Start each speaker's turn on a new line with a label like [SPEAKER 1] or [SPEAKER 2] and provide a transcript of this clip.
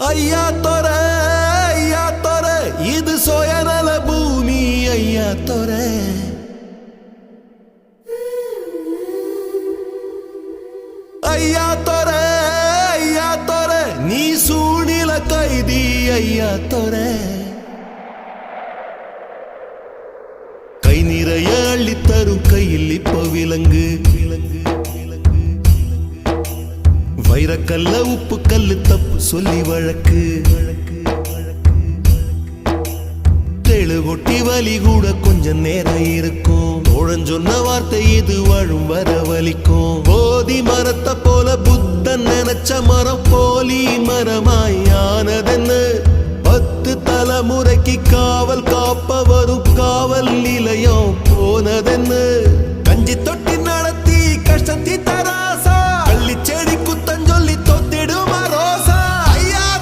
[SPEAKER 1] ஐயா தொர இது சுயநல பூமி ஐயா தொர ஐயா தொர நீ சூழ்நில கைதி ஐயா தொர கை நிறைய அள்ளித்தரும் கையில் இப்ப விலங்கு வைரக்கல்ல உப்பு கல்லு தப்பு சொல்லி வழக்கு தெழுகொட்டி வலி கூட கொஞ்சம் நேரம் இருக்கும் தோழன் சொன்ன வார்த்தை இது வாழும் வர வலிக்கும் போதி மரத்தை போல புத்தன் நினைச்ச மரம் போலி மரமாயானதென்னு 10 தலைமுறைக்கு காவல் காப்பவரும் காவல் நிலையம் போனதென்னு